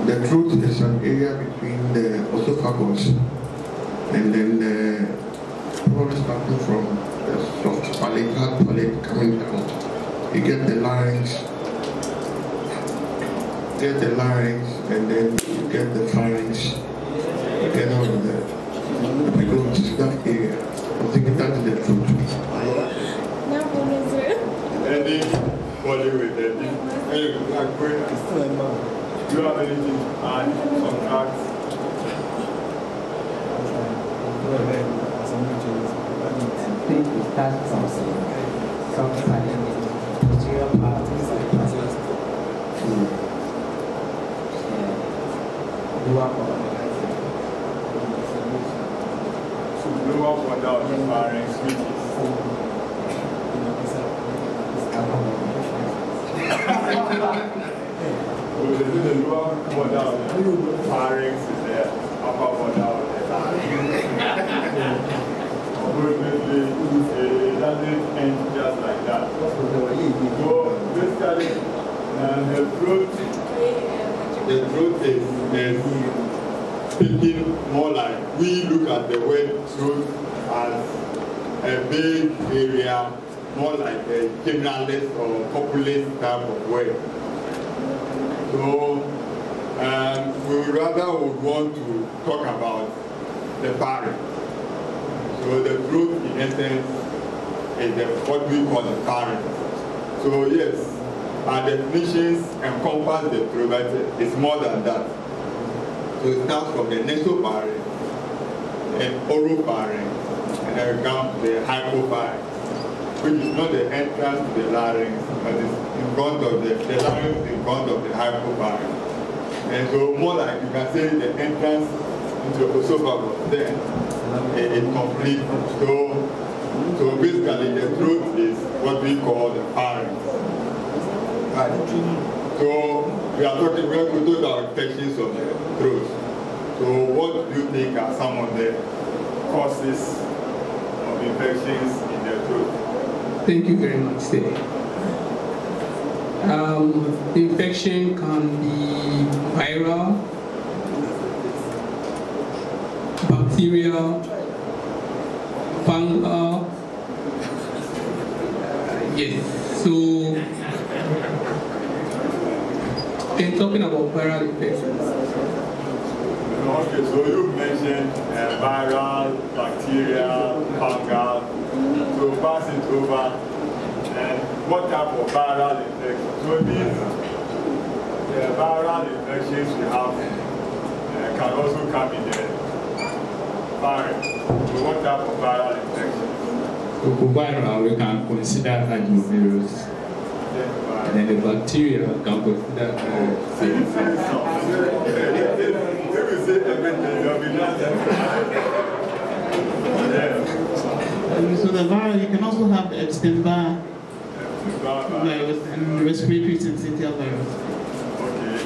The throat is an area between the esophagus and then the probably starting from the soft palate, hard palate coming down. You get the larynx, and then you get the pharynx, together with the glottis, that area. I think that is the throat. Anybody with anything? Do you have anything to add, subtract? I think we start from some posterior part to lower part. So lower border of the pharynx, which is so the lower border of the pharynx is the upper border of the larynx. Unfortunately, it doesn't end just like that. So basically, the throat is thinking more like we look at the word throat as a big area, more like a generalist or populist type of word. So we rather would want to talk about the pharynx. So the throat, in essence, is what we call the pharynx. So yes, our definitions encompass the throat, but it's more than that. So it starts from the nasopharynx, and oropharynx, and then we come to the hypopharynx, which is not the entrance to the larynx, but it's in front of the larynx in front of the hypopharynx. And so more like you can say the entrance into the esophagus, then it's complete. So basically the throat is what we call the pharynx. Right. So we are going to talk about infections of the throat. So what do you think are some of the causes of infections in the throat? Thank you very much, Steve. Infection can be viral, bacterial, fungal. Yes, so in talking about viral infections. Okay, so you mentioned viral, bacterial, fungal. So pass it over. And what type of viral infection? So these viral infections we have can also come in the pharynx. So what type of viral infection? So for viral, we can consider adenovirus. And then the bacteria can consider so the viral, you can also have the Epstein-Barr virus and respiratory syncytial virus. Okay.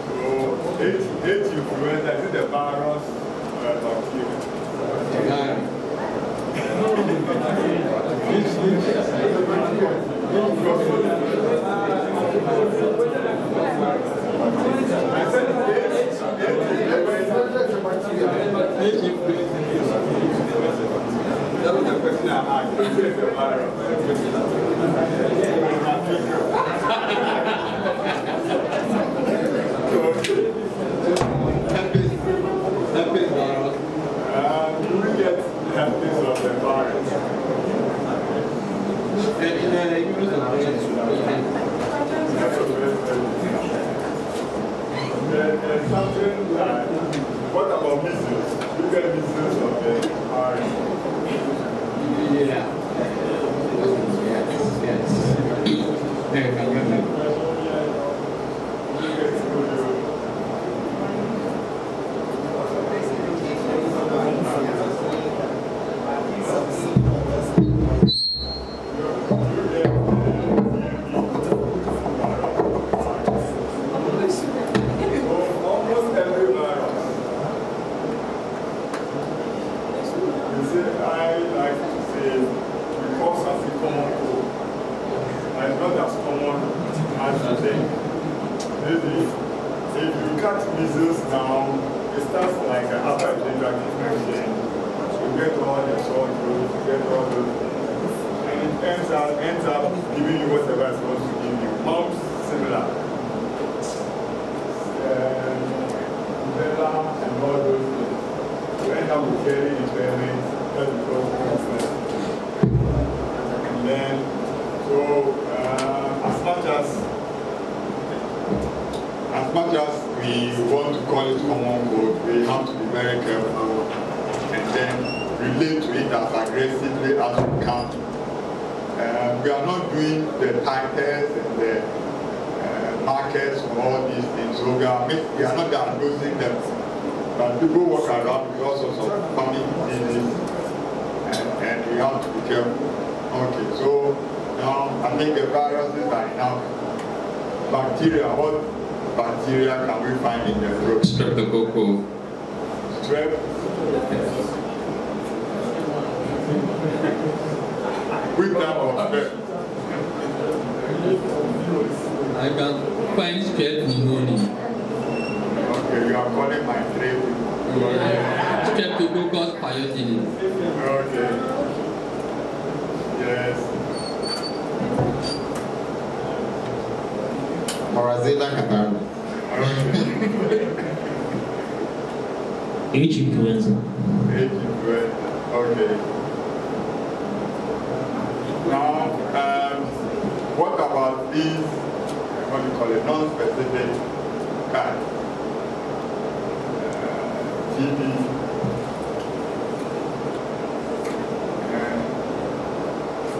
So H influenza, is it the virus or bacteria? That was the question I asked. Is it the virus? Do we get herpes of the virus? There's something like, what about measles? You get measles of the virus? Yeah. Yes. if you catch measles now, it starts like after a drug infection. You get all the sore throat, you get all those things. And it ends up giving you whatever it's supposed to give you. Mumps, similar. And all those things. You end up with hearing impairment, that's because of cancer. And then, so as much as we want to call it common cold, we have to be very careful and then relate to it as aggressively as we can. We are not doing the titers and the markets and all these things, so we are not diagnosing them. But people walk around because of some family disease, and we have to be careful. Okay, so now I think the viruses are enough. Bacteria, what bacteria can we find in the throat? Streptococcus. Strep? Which type of strep? I can find strep pneumonia. Okay, you are calling my trade. Streptococcus pyogenes. Okay. Yes. Morazela catarrh. Okay. H influenza. Okay. Now, what about these, what do you call it, non-specific kind? TB.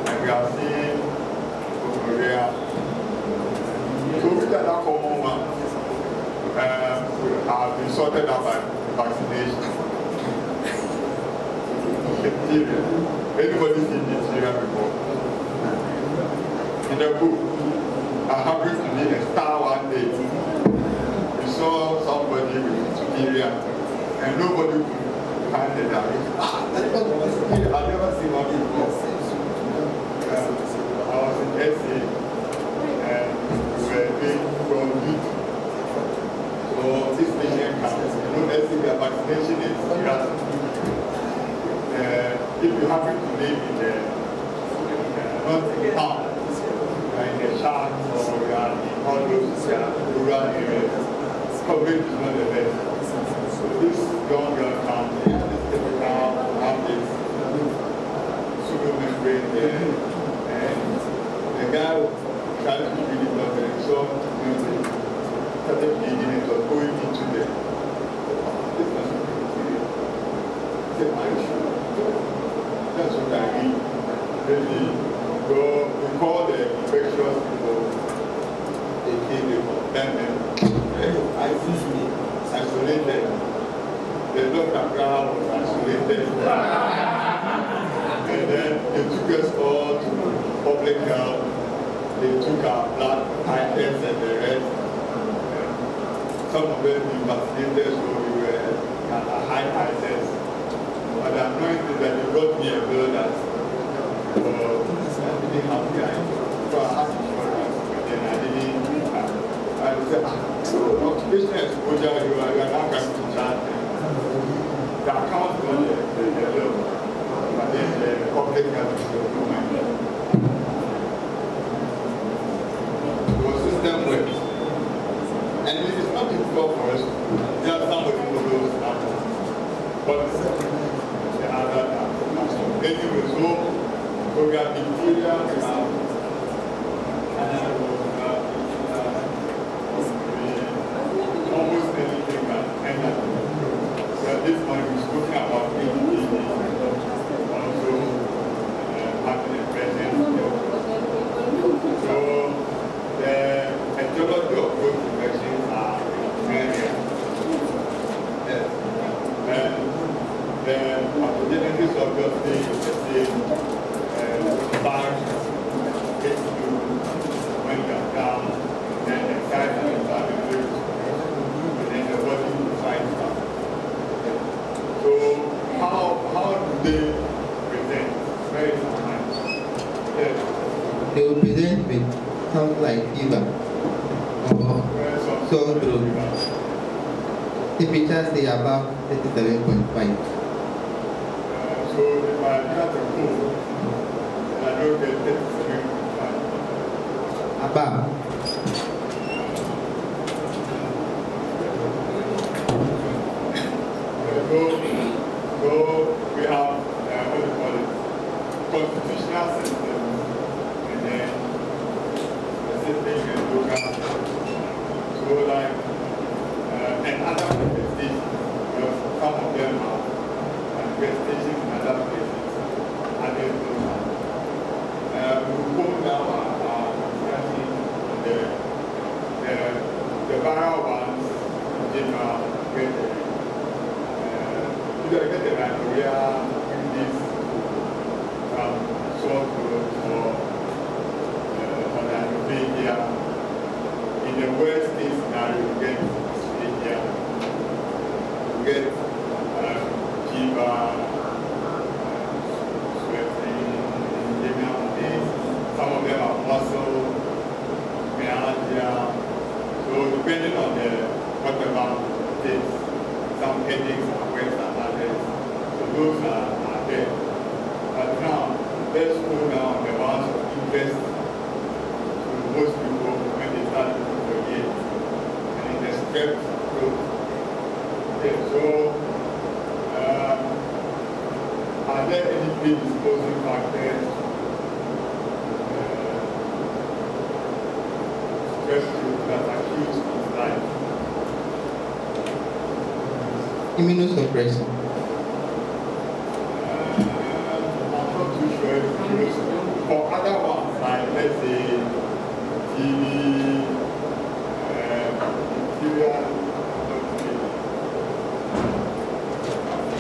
And we are seeing gonorrhea. So which are the common ones? Have been sorted out by vaccination. Diphtheria. Anybody seen diphtheria before? In the book, I happened to be a star one day. We saw somebody with diphtheria, and nobody could find it out. That's what was diphtheria. I've never seen one before. I was in SA, and we were being from youth. So this patient comes. You know, SA, their vaccination is if you happen to live in the not in town, in the shacks or you are in all those rural areas, coverage is not the best. So this young girl comes, this typical have this pseudo membrane there, and the guy tried to feed it up and so started bleeding, it was going into the this person. He said, are you sure? That's what I mean. Really, so we call the infectious people, they came, they condemn them. Isolated. The Dr. Graham was isolated. And then they took us all to public health. They took our blood titers and the rest. Some of them been vaccinated, so we were at a high titers. But the annoying is that they brought me a bill that I didn't have the idea. So I had insurance, but then I didn't. I said, occupation exposure, you are not going to charge them. The account is on the bill, but then the public health is no money. The system works. And it is not difficult for us. There are somebody who knows that. But anyway, so we have bacteria, we have almost anything that end up. So this morning we're speaking about ADD, also having a present. So the etiology of both infections are various. Yes. And the pathogenesis of the thing is the same. Virus gets you when you're down, then the size of the body moves, and then the body will fight back. So how do they present? Very sometimes. Yes. They will present with something like fever or sore throat. Temperature stay above 37.5. So if I got a cold, I don't get 37.5. Above. So we have, what do you call it, constitutional system, and then specific and local. So like, and other manifestations, because some of them are manifestations in other places, others don't have. We go down our discussion on the viral ones, general, you get the diarrhea in this sore throat or diarrhea. In the worst case scenario, you get dysphagia, you get fever, sweating, days. Some of them are muscle, myalgia. So depending on the whatever it is, some headaches are worse than others. So those are there. But now, let's go down the ones of interest to most people when they start looking for it. And in the strep throat. Okay, so are there any predisposing factors? Strep throat that accuse in life? Immunosuppression. I'm not too sure if for other ones, like let's say TB, bacteria,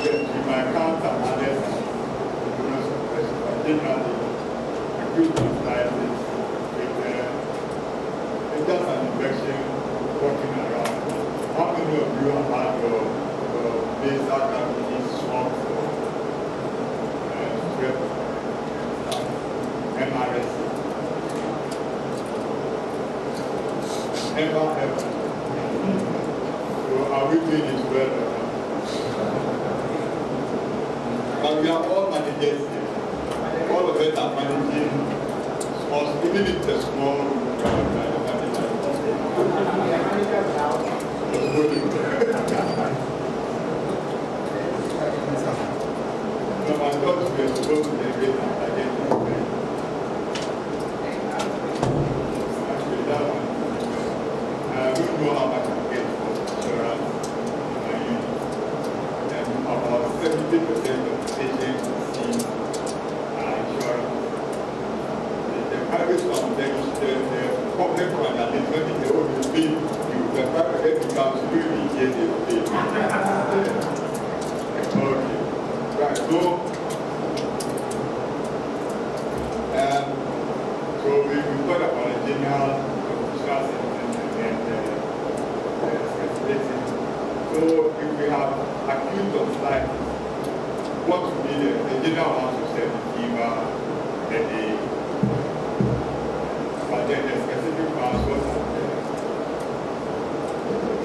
you might count some others immunosuppression, but generally, acute tonsillitis, it's just an infection walking around. How many of you have had your basal cavity swamped for strep, MRS? Ever. So are we doing it well? But we are all managers here. All of us are managing small, even if it's a small room, we are managing. No, I thought we were supposed to get rid of that again. Actually, that one. We don't know how much we get for insurance. And about 70% of patients see insurance. The private one, the public one, at least when they will pay you, the private becomes really easy to pay. Okay. Right, so we thought about a general constitutional sentence and specificity. So if we have acute tonsillitis, what would be the general ones we said, fever, headache, but then the specific ones, what are there?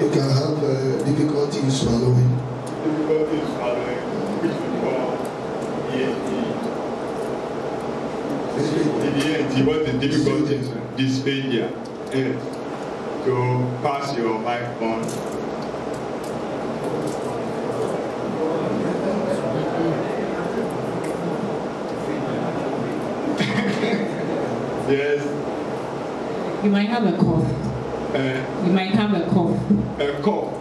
You can have difficulty in swallowing. Difficulty in swallowing, which we call ESP. What is difficulty? Dysphagia. To pass your mic on. Yes. You might have a cough. You might have a cough. A cough.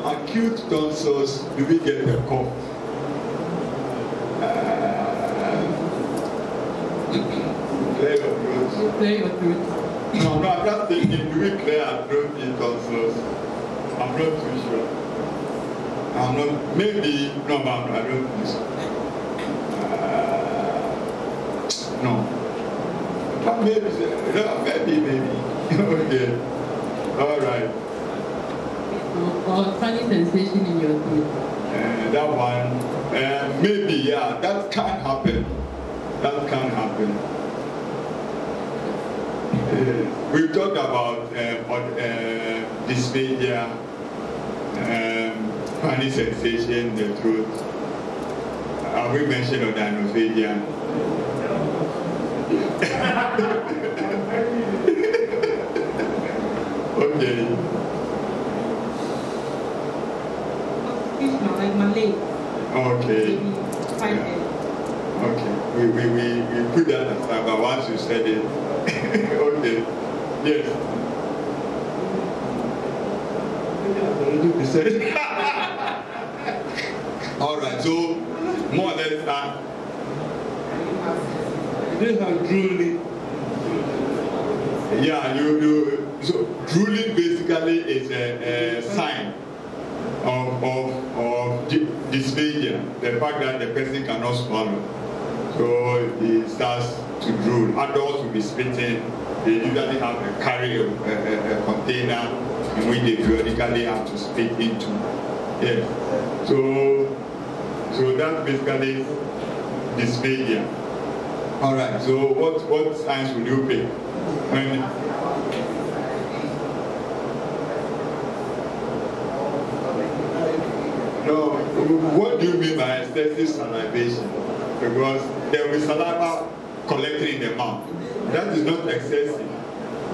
Acute tonsils, do we get a cough? Clear your throat. Clear your throat. No, I'm just thinking, do we clear our throat in tonsils? I'm not too sure. I'm not, maybe, no, I don't think so. No. But maybe, maybe. Okay. All right. Or funny sensation in your throat. That one, maybe, yeah, that can happen. That can happen. We talked about dysphagia, funny sensation in the throat. Have we mentioned odynophagia? Okay. Like Malay. Okay. Yeah. Okay. We put that aside, but once you said it, okay. Yes. All right. So more or less that. They have drooling. Yeah, so drooling basically is a sign of dysphagia, the fact that the person cannot swallow. So he starts to drool. Adults will be spitting. They usually carry a container in which they periodically have to spit into. Yeah. So that's basically dysphagia. All right. So what signs will you pick? No, what do you mean by excessive salivation? Because there will be saliva collecting in the mouth. That is not excessive.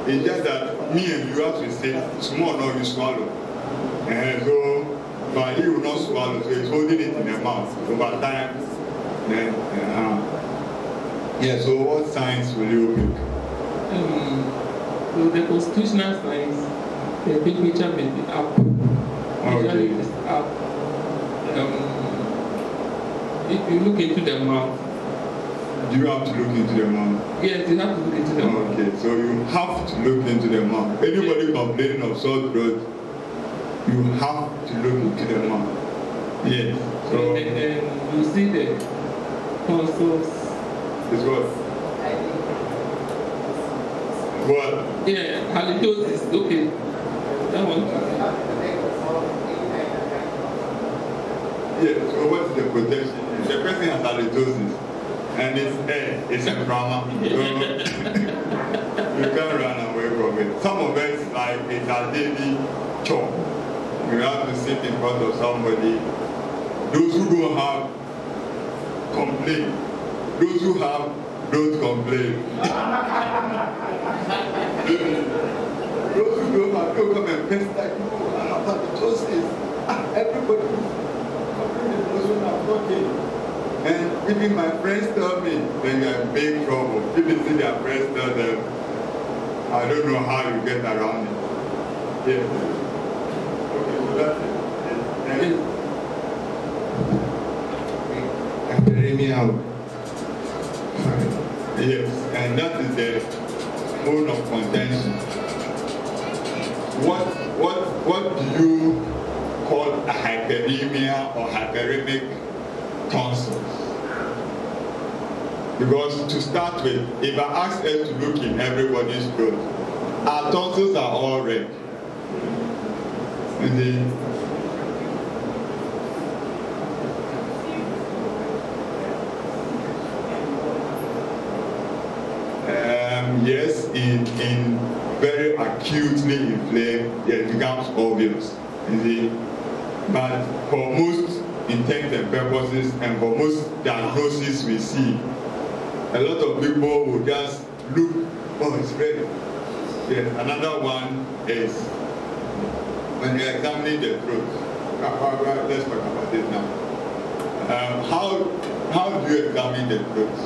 It's just that me and you have to say, small or you swallow. But he will not swallow, so he's holding it in the mouth. Over time, then, yeah, so what signs will you pick? So the constitutional signs, the temperature may be up. Usually it's up. If you look into the mouth. Do you have to look into the mouth? Yes, you have to look into the mouth. Okay, so you have to look into the mouth. Anybody complaining of sore throat, you have to look into the mouth. Yes. So and you see the tonsils. It's what? What? Yeah, halitosis. Okay. That one. Yeah, so what's the protection? If the person has halitosis and it's a trauma, so you can't run away from it. Some of us, like, it's a daily chore. You have to sit in front of somebody. Those who don't have, complain. Those who have, don't complain. Those who don't have, don't come and press like, no, I have halitosis. Everybody. And even my friends tell me when you're in big trouble, even see their friends tell them, I don't know how you get around it. Yeah. Okay, so that's it. Academia. Yes, and that is the bone of contention. What do you call a hyperemia or hyperemic tonsils? Because to start with, if I ask us to look in everybody's throat, our tonsils are all red. Yes, in very acutely inflamed, it becomes obvious. You see? But for most intents and purposes and for most diagnoses we see, a lot of people will just look, oh, it's red. Yes, another one is when you're examining the throat. Let's talk about it now. How do you examine the throat?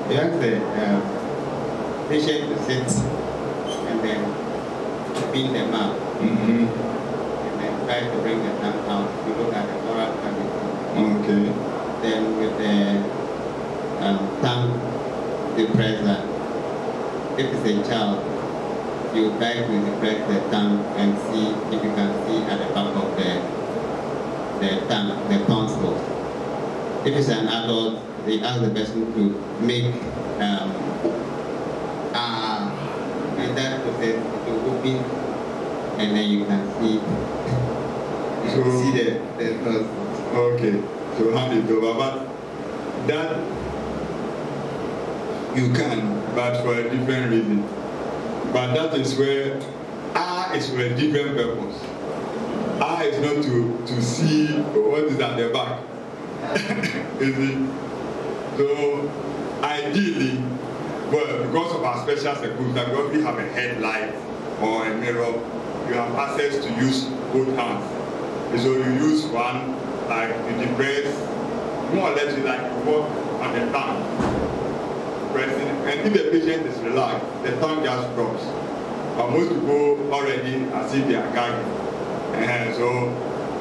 You ask the patient to sit and then open the mouth and then try to bring the tongue out to look at the oral cavity. Okay. Then with the tongue depressor, if it's a child, you try to depress the tongue and see if you can see at the back of the tongue, the tonsil. If it's an adult, they ask the person to make and that process to open, and then you can see the tonsil. Okay, so hand it over, but that you can, but for a different reason. But that is where eye is for a different purpose. Eye is not to see what is at the back. You see? So ideally, well, because of our special circumstance, because we have a headlight or a mirror, you have access to use both hands. And so you use one, like you depress, more or less like you work on the tongue. Pressing, and if the patient is relaxed, the tongue just drops. But most people already as if they are gagging.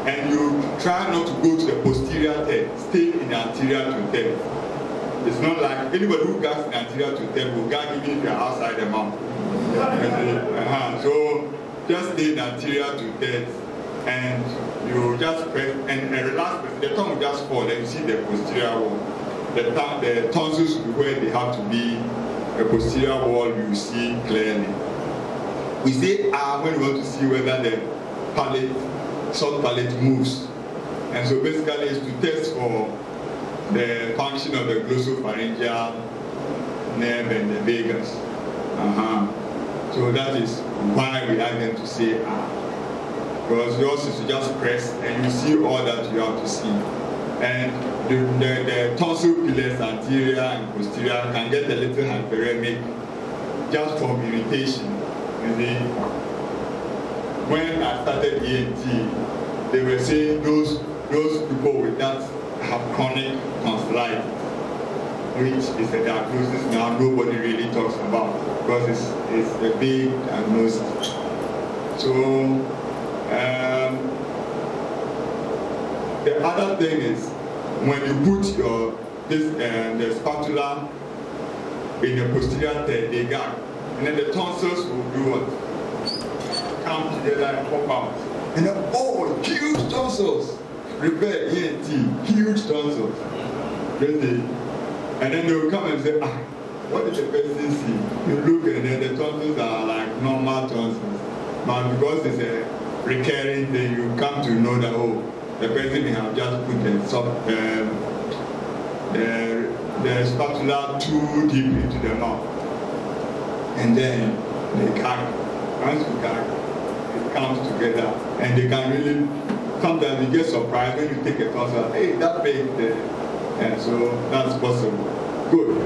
And you try not to go to the posterior third, stay in the anterior to third. It's not like anybody who gags in the anterior to third will gag even if you are outside the mouth. So just stay in the anterior to third, and you just press and relax. The tongue will just fall, then you see the posterior wall. The tonsils will be where they have to be. The posterior wall you see clearly. We say when we want to see whether the palate, soft palate moves. And so basically it's to test for the function of the glossopharyngeal nerve and the vagus. So that is why we like them to say because yours is to just press and you see all that you have to see. And the tonsil pillars, anterior and posterior, can get a little hyperemic just from irritation. You see, when I started ENT, they were saying those people with that have chronic tonsillitis, which is a diagnosis now nobody really talks about because it's a big diagnosis. So the other thing is when you put the spatula in the posterior third, they gag, and then the tonsils will do what? Come together and pop out. And then, huge tonsils! Repair ENT, huge tonsils. And then they will come and say, what did the person see? You look and then the tonsils are like normal tonsils. But because it's a recurring thing, you come to know that, the person may have just put the spatula too deep into the mouth. And then they gag. Once you gag, it comes together. And they can really, sometimes you get surprised when you take a tonsil, hey, that big there. And so that's possible. Good.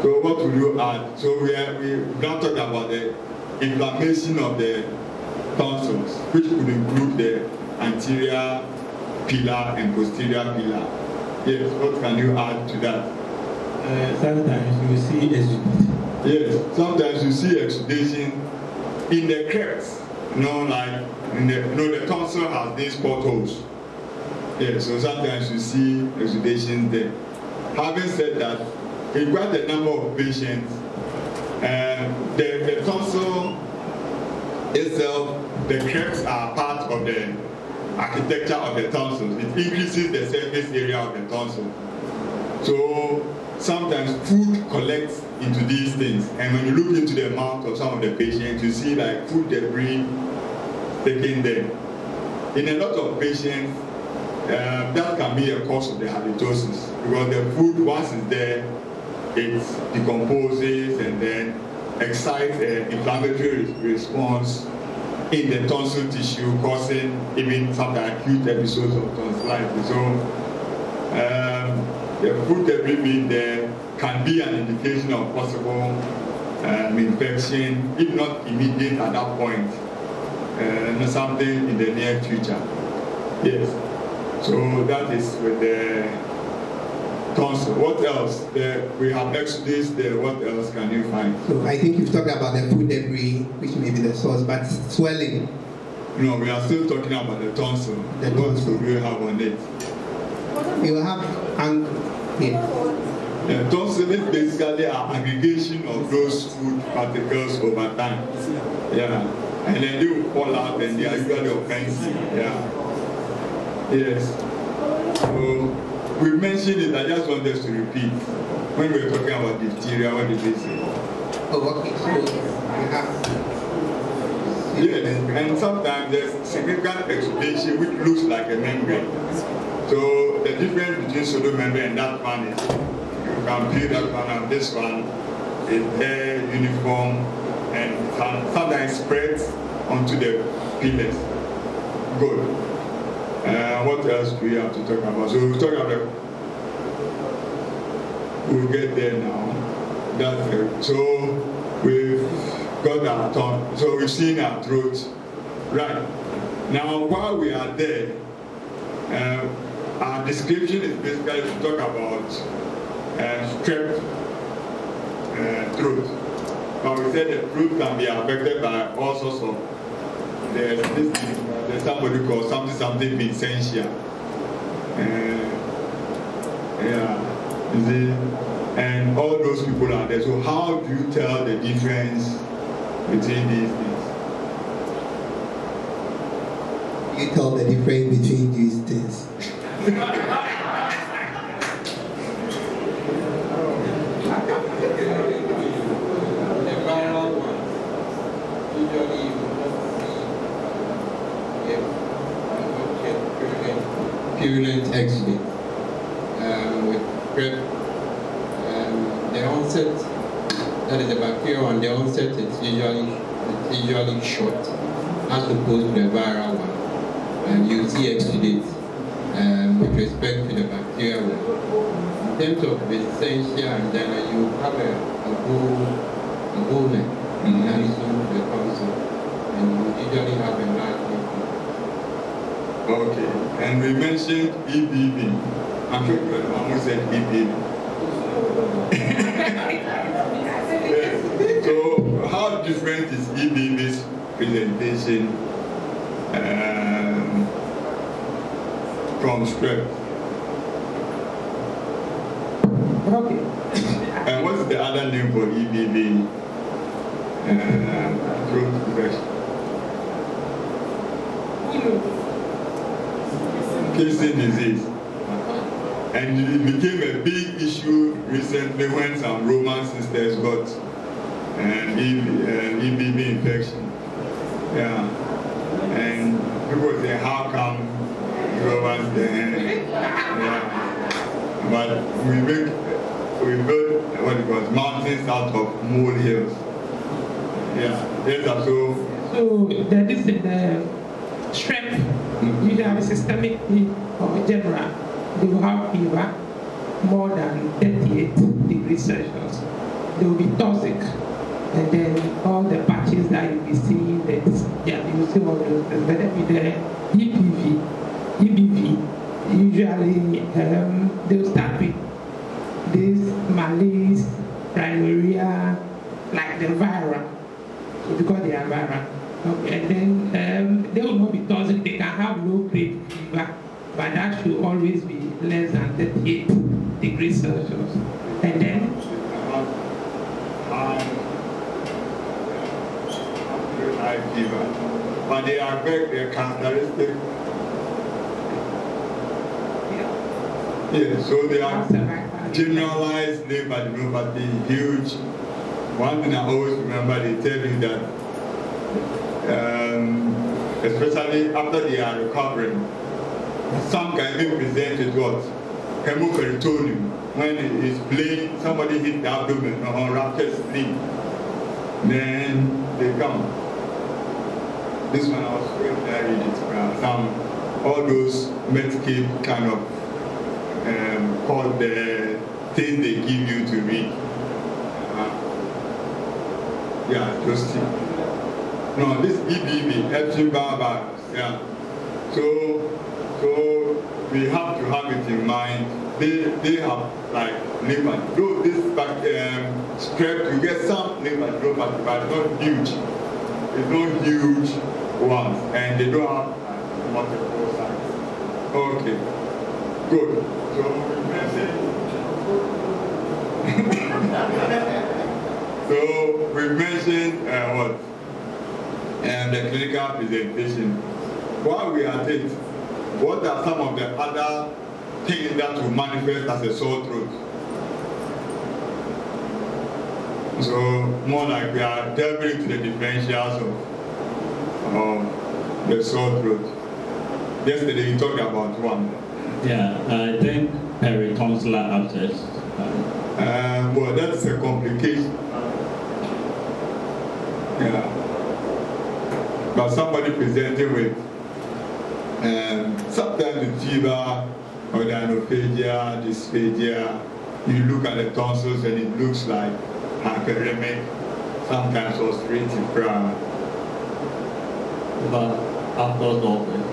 So what will you add? So we've now talked about the inflammation of the tonsils, which could include the anterior pillar and posterior pillar. Yes, what can you add to that? Sometimes you see exudation. Yes, sometimes you see exudation in the cracks. Like the tonsil has these potholes. Yes, so sometimes you see exudation there. Having said that, in quite a number of patients, the tonsil itself, the cracks are part of the architecture of the tonsils. It increases the surface area of the tonsil. So sometimes food collects into these things, and when you look into the mouth of some of the patients, you see like food debris sticking there. In a lot of patients, that can be a cause of the halitosis, because the food, once it's there, it decomposes and then excites an inflammatory response in the tonsil tissue, causing even sometimes acute episodes of tonsillitis. So the food debris being there can be an indication of possible infection, if not immediate at that point, something in the near future. Yes. So that is with the tonsil. What else? We have exudus there. What else can you find? So I think you've talked about the food debris, which may be the source, but swelling. No, we are still talking about the tonsil. The tonsil. What do you have on it? You have The tonsil is basically an aggregation of those food particles over time. Yeah. And then they will fall out and they are usually offensive. Yeah. Yes. So we mentioned it, I just want us to repeat. When we were talking about diphtheria, what did they say? Oh, okay. So you have. Yes, and sometimes there's significant exudation which looks like a membrane. So the difference between pseudomembrane and that one is you can peel that one and this one is there uniform and sometimes spreads onto the pillars. Good. What else do we have to talk about? So we'll talk about. We'll get there now. That's it. So we've got our tongue. So we've seen our throat. Right. Now, while we are there, our description is basically to talk about strep throat. But we said the throat can be affected by all sorts of. There's somebody called something Vincentia. And all those people are there. So how do you tell the difference between these things? You tell the difference between these things. Purulent eczema. With strep, the onset, that is the bacterial one, the onset is usually short as opposed to the viral one. And you see exudates with respect to the bacterial one. In terms of Vincentia, and then you have a bone that is to the tonsil, and you usually have a large liquid. Okay, and we mentioned EBV. I'm sure you almost said EBV. So, how different is EBV's presentation from strep? Okay. And what's the other name for EBV? Throat infection. Kissing disease. And it became a big issue recently when some Roman sisters got an EBV infection. Yeah. And people say, how come Romans? Yeah. But we built what it was mountains out of molehills. Yeah. Yes, so that is the strep. Usually systemically or general, they will have fever more than 38 degrees Celsius. They will be toxic, and then all the patches that you will see, you will see all those things. But then with the EBV, usually they will start with this malaise, rhinorrhea, like the viral, because they are viral. Okay, and then they will not be toxic. They can have low-grade fever, but that should always be less than 38 degrees Celsius. And then high fever, but they are very characteristic. Yeah, so they are generalized lymphadenopathy, huge. One thing I always remember, they tell you that especially after they are recovering, some can even present with what? Hemoperitoneum. When it is bleeding, somebody hit the abdomen or ruptured spleen. Then they come. This one I was going to read it. All those Medscape kind of called the things they give you to read. Yeah, just no, this EBV, Epstein-Barr virus, yeah. So we have to have it in mind. They have like lymphadenopathy. Though this strep, you get some lymphadenopathy, but it's not huge. It's not huge ones, and they don't have multiple sites. Okay, good. So we mentioned what? And the clinical presentation. While we are at it, what are some of the other things that will manifest as a sore throat? So more like we are delving into the differentials of the sore throat. Yesterday you talked about one. Yeah, I think peritonsillar abscess. Well, that's a complication. Yeah. But somebody presenting with sometimes the fever or the anophagia, dysphagia, you look at the tonsils and it looks like hyperemic, sometimes ulcerative crown. But after surface?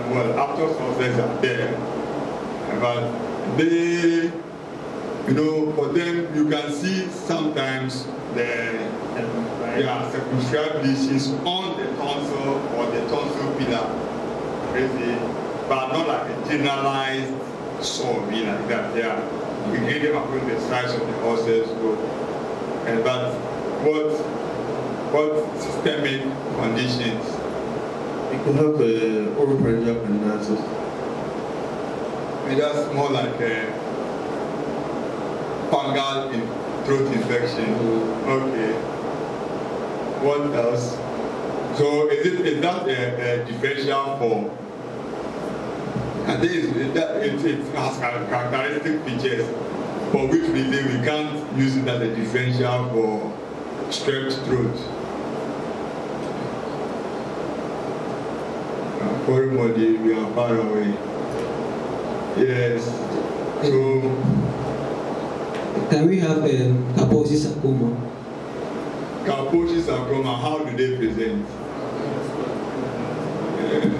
Well, after surface are there, but they, you know, for them you can see sometimes the circumscribed lesions on the tonsil or the tonsil pillar, but not like a generalized sore, be like that. Yeah, we get them across the sides of the ulcers, but what systemic conditions? You could have oropharyngeal appendicitis. That's more like a fungal throat infection. Okay. What else? So is that a differential for? I think it has characteristic features for which reason we can't use it as a differential for strep throat. Everybody, we are far away. Yes. So can we have Kaposi sarcoma? Kaposi sarcoma, how do they present?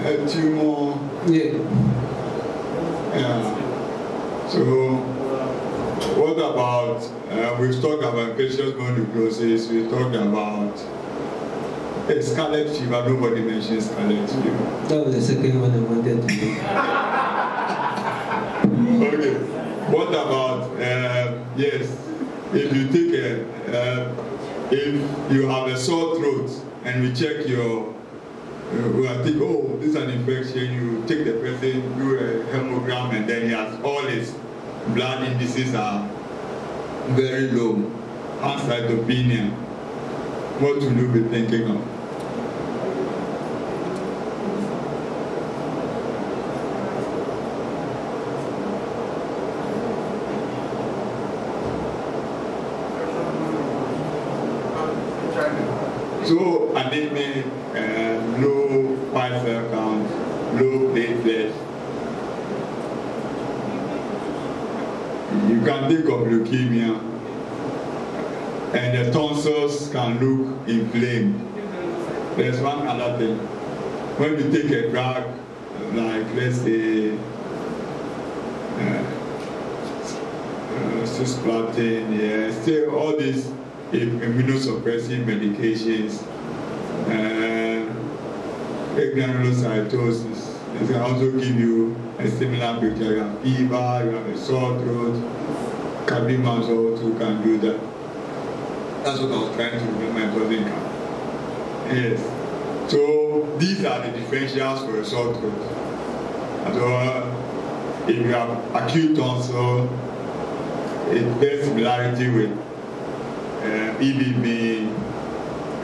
A tumor. Yeah. Yeah. So what about, we've talked about infectious mononucleosis, we've talked about scarlet fever. Nobody mentions scarlet fever. That was the second one I wanted to do. Okay. What about, yes, if you take if you have a sore throat and we check your, we think, oh, this is an infection, you take the person, do a hemogram, and then he has all his blood indices are very low, pancytopenia. What will you be thinking of? So anemia, low white cell count, low platelets. You can think of leukemia, and the tonsils can look inflamed. There's one other thing. When you take a drug, like let's say cisplatin, say all these immunosuppressive medications, granulocytosis. It can also give you a similar picture. You have fever, you have a sore throat. Cabimas also can do that. That's what I was trying to remember. It wasn't come. Yes. So these are the differentials for a sore throat. So if you have acute tonsil, it bears similarity with EBV,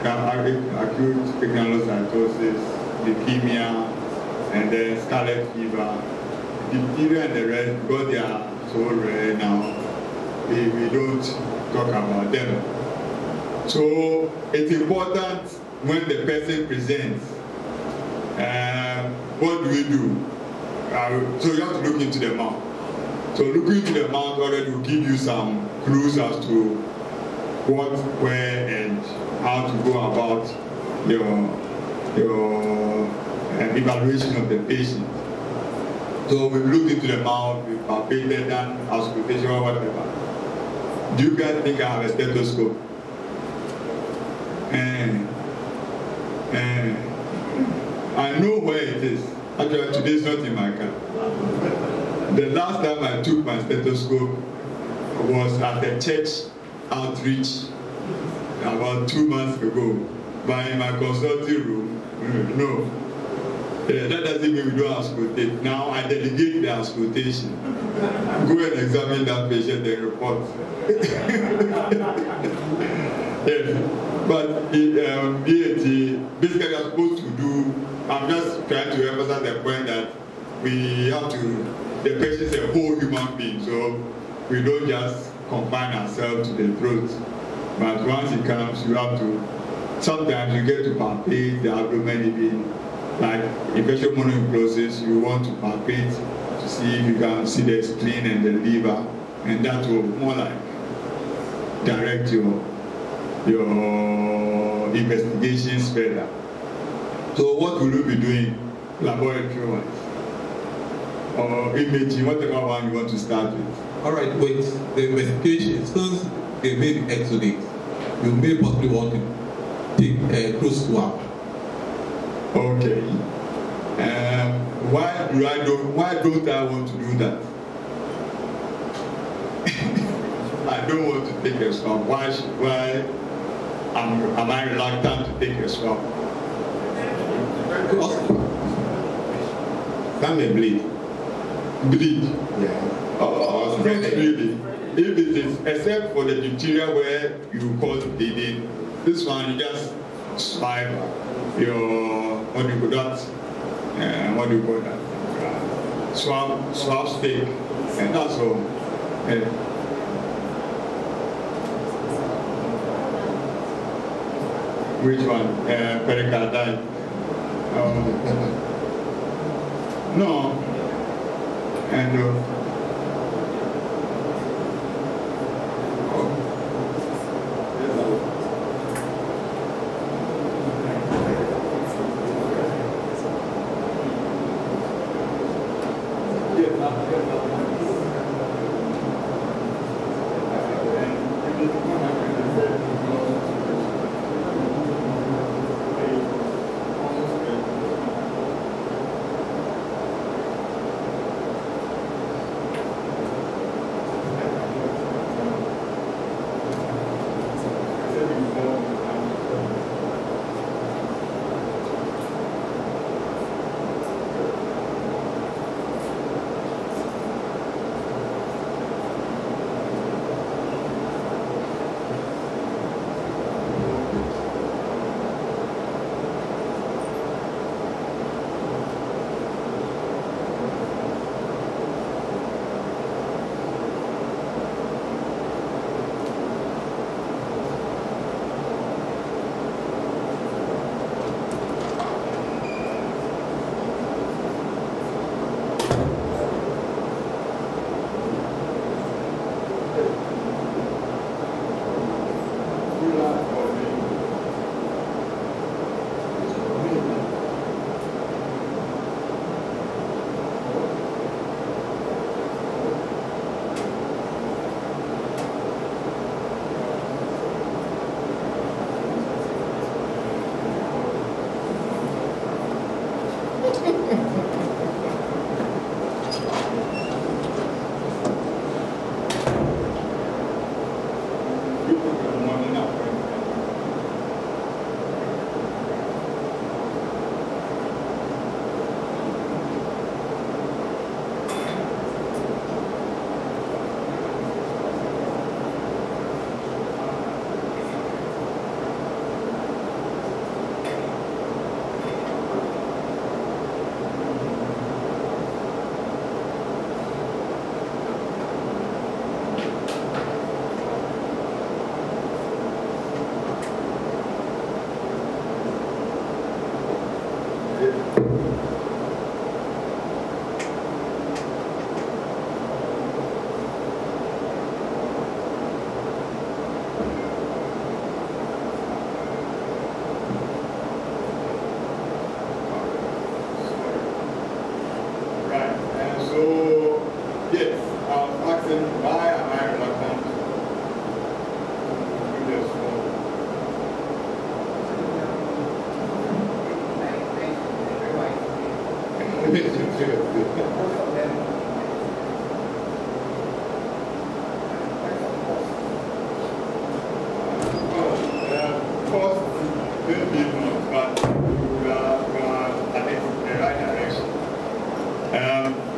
acute granulocytosis, leukemia, and then scarlet fever. Diphtheria and the rest, because they are so rare now, we don't talk about them. So it's important when the person presents, what do we do? So you have to look into the mouth. So looking into the mouth already will give you some clues as to what, where, and how to go about your evaluation of the patient. So we've looked into the mouth, we've palpated, done auscultation or whatever. Do you guys think I have a stethoscope? I know where it is. Actually, today's not in my car. The last time I took my stethoscope was at the church outreach about 2 months ago. But in my consulting room, no. That doesn't mean we don't auscultate. Now I delegate the auscultation. Go and examine that patient and report. Yes. But in BAT, basically I'm supposed to do, I'm just trying to emphasize the point that we have to, the patient is a whole human being, so we don't just confine ourselves to the throat. But once it comes, you have to sometimes you get to palpate the abdomen even, like infection mononucleosis, you want to palpate to see if you can see the spleen and the liver, and that will more like direct your investigations further. So what will you be doing laboratory-wise? Or imaging, whatever one you want to start with? All right, with the investigation, since they made X-rays, you may possibly want to take a close swab. Okay. Why don't I want to do that? I don't want to take a swab. Why am I reluctant to take a swab? Can they bleed? Bleed? Yeah. Oh, not really. If it is, except for the diphtheria where you call bleeding, this one you just swipe your, what do you call that? Swab stick, and that's all. Which one? Pericarditis? No. And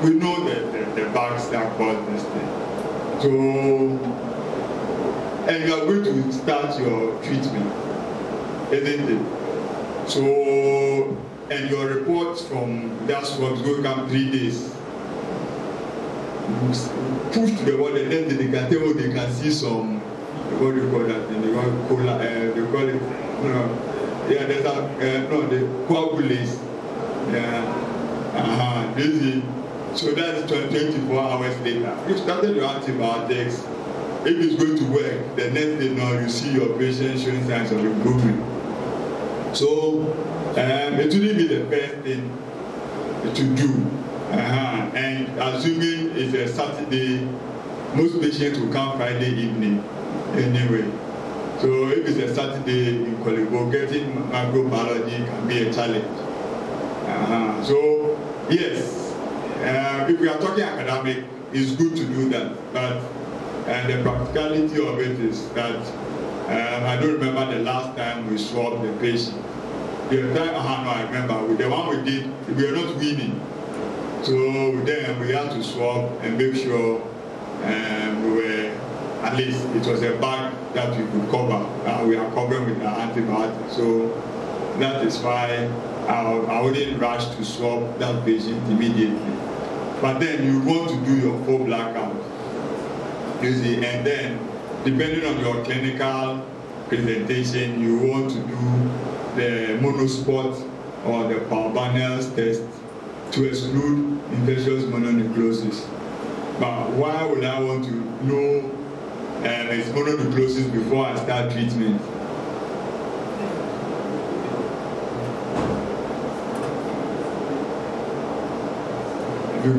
we know that the bugs that cause this thing. So, and you are going to start your treatment, isn't it? So, and your reports from that swab is going to come 3 days. Push to the wall, and then they can tell they can see some, what do you call that? And they call it, Yeah, there's the coagulase. Yeah. So that's 24 hours later. You started your antibiotics. If it's going to work, the next day now you see your patient showing signs of improvement. So it wouldn't be the first thing to do. And assuming it's a Saturday, most patients will come Friday evening anyway. So if it's a Saturday in Kolibo, getting microbiology can be a challenge. So yes, if we are talking academic, it's good to do that. But the practicality of it is that I don't remember the last time we swabbed the patient. The time, no, I remember, the one we did, we were not winning. So then we had to swab and make sure we were, at least it was a bag that we could cover. We are covering with our antibiotics. So that is why I wouldn't rush to swab that patient immediately. But then you want to do your full blackout. You see, and then depending on your clinical presentation, you want to do the monospot or the Barbanel's test to exclude infectious mononucleosis. But why would I want to know it's mononucleosis before I start treatment? Because